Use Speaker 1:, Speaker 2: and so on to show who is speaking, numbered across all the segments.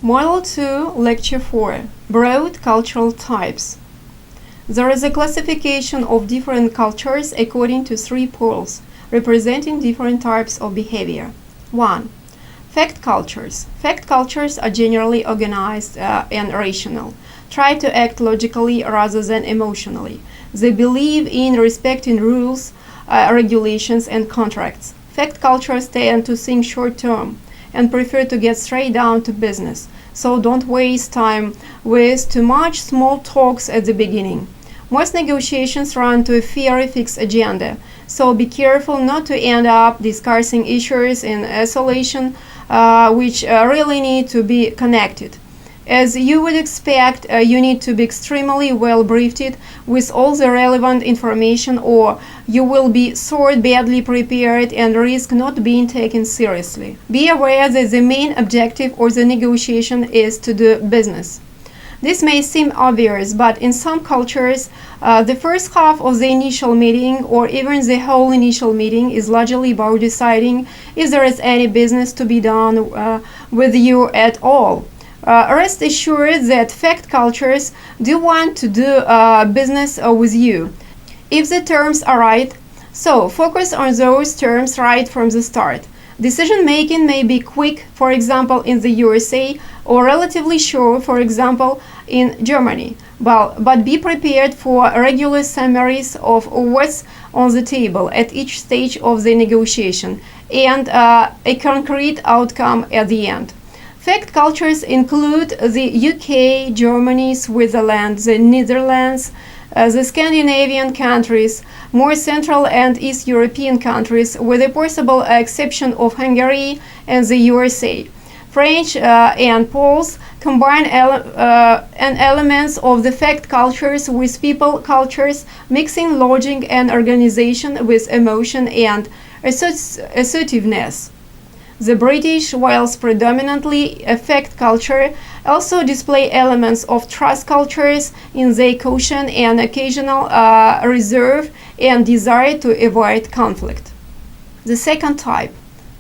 Speaker 1: Model 2, Lecture 4, Broad Cultural Types. There is a classification of different cultures according to three poles, representing different types of behavior. 1. Fact cultures. Fact cultures are generally organized and rational, try to act logically rather than emotionally. They believe in respecting rules, regulations, and contracts. Fact cultures tend to think short-term and prefer to get straight down to business, so don't waste time with too much small talks at the beginning. Most negotiations run to a very fixed agenda, so be careful not to end up discussing issues in isolation which really need to be connected. As you would expect, you need to be extremely well briefed with all the relevant information, or you will be so badly prepared and risk not being taken seriously. Be aware that the main objective of the negotiation is to do business. This may seem obvious, but in some cultures, the first half of the initial meeting, or even the whole initial meeting, is largely about deciding if there is any business to be done with you at all. Rest assured that fact cultures do want to do business with you, if the terms are right, so focus on those terms right from the start. Decision making may be quick, for example in the USA, or relatively short, for example in Germany, but be prepared for regular summaries of what's on the table at each stage of the negotiation and a concrete outcome at the end. Fact cultures include the UK, Germany, Switzerland, the Netherlands, the Scandinavian countries, more Central and East European countries, with the possible exception of Hungary and the USA. French and Poles combine elements of the fact cultures with people cultures, mixing logic and organization with emotion and assertiveness. The British, whilst predominantly a fact culture, also display elements of trust cultures in their caution and occasional reserve and desire to avoid conflict. The second type,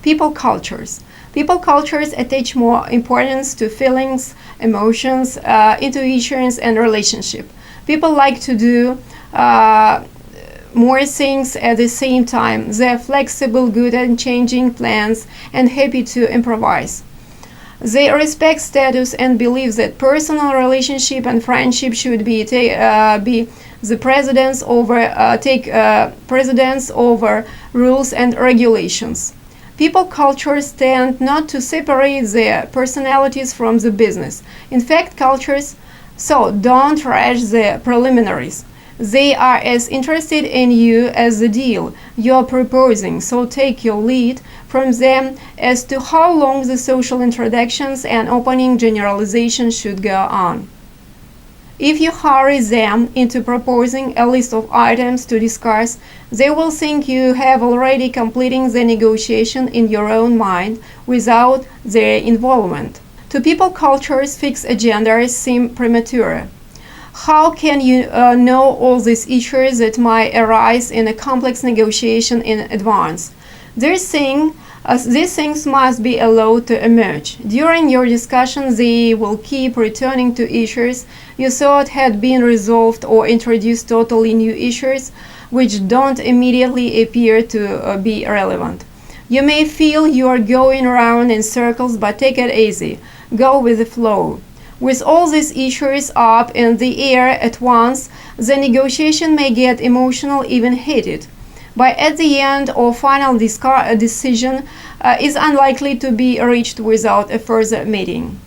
Speaker 1: people cultures. People cultures attach more importance to feelings, emotions, intuitions, and relationship. People like to do more things at the same time. They are flexible, good at changing plans, and happy to improvise. They respect status and believe that personal relationship and friendship should be the precedence over rules and regulations. People cultures tend not to separate their personalities from the business. In fact, cultures, so don't rush the preliminaries. They are as interested in you as the deal you are proposing, so take your lead from them as to how long the social introductions and opening generalizations should go on. If you hurry them into proposing a list of items to discuss, they will think you have already completing the negotiation in your own mind without their involvement. To people cultures, fixed agendas seem premature. How can you know all these issues that might arise in a complex negotiation in advance? These things must be allowed to emerge. During your discussion, they will keep returning to issues you thought had been resolved or introduce totally new issues which don't immediately appear to be relevant. You may feel you are going around in circles, but take it easy. Go with the flow. With all these issues up in the air at once, the negotiation may get emotional, even heated. But at the end, or final decision is unlikely to be reached without a further meeting.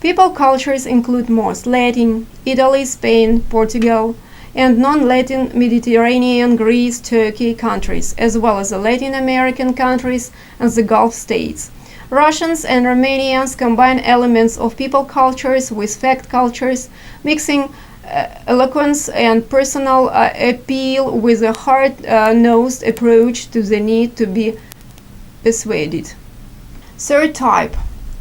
Speaker 1: People cultures include most Latin, Italy, Spain, Portugal, and non-Latin Mediterranean, Greece, Turkey countries, as well as the Latin American countries and the Gulf states. Russians and Romanians combine elements of people cultures with fact cultures, mixing eloquence and personal appeal with a hard-nosed approach to the need to be persuaded. Third type,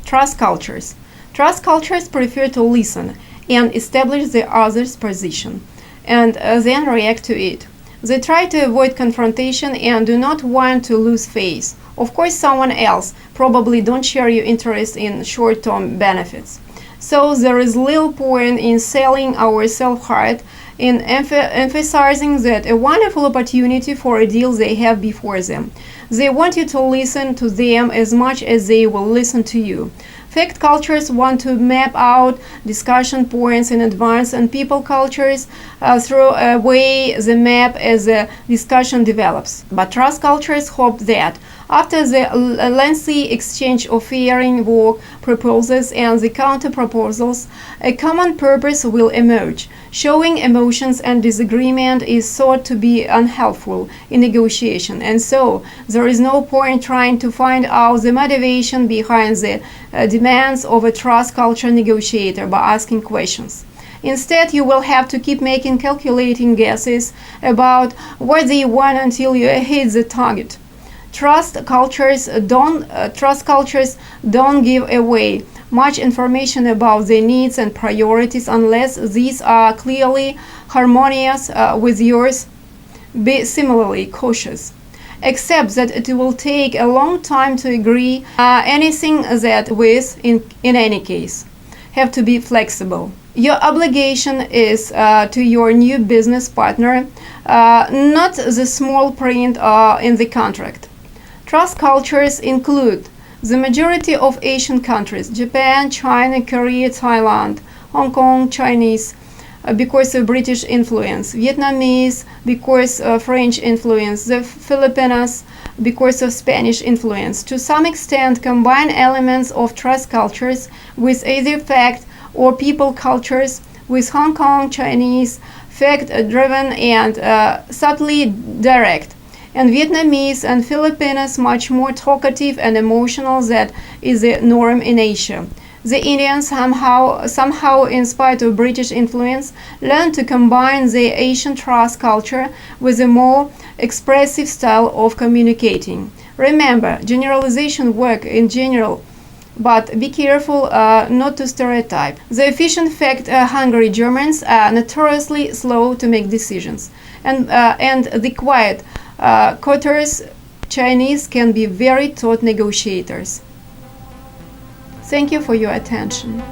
Speaker 1: trust cultures. Trust cultures prefer to listen and establish the other's position, and then react to it. They try to avoid confrontation and do not want to lose face. Of course, someone else probably don't share your interest in short-term benefits. So there is little point in selling ourselves hard, in emphasizing that a wonderful opportunity for a deal they have before them. They want you to listen to them as much as they will listen to you. Fact cultures want to map out discussion points in advance, and people cultures throw away the map as the discussion develops. But trust cultures hope that after the lengthy exchange of varying work proposals and the counter proposals, a common purpose will emerge. Showing emotions and disagreement is thought to be unhelpful in negotiation, and so there is no point trying to find out the motivation behind the demands of a trust culture negotiator by asking questions. Instead, you will have to keep making calculating guesses about what they want until you hit the target. Trust cultures don't give away much information about their needs and priorities unless these are clearly harmonious with yours. Be similarly cautious. Accept that it will take a long time to agree anything that with, in any case. Have to be flexible. Your obligation is to your new business partner, not the small print in the contract. Trust cultures include the majority of Asian countries: Japan, China, Korea, Thailand, Hong Kong, Chinese, because of British influence, Vietnamese because of French influence, the Filipinos because of Spanish influence. To some extent, combine elements of trust cultures with either fact or people cultures, with Hong Kong Chinese fact-driven and subtly direct, and Vietnamese and Filipinos much more talkative and emotional. That is the norm in Asia. The Indians somehow, in spite of British influence, learned to combine the Asian trust culture with a more expressive style of communicating. Remember, generalization work in general, but be careful not to stereotype. The efficient fact-hungry Germans are notoriously slow to make decisions, and the quiet, courteous Chinese can be very taut negotiators. Thank you for your attention.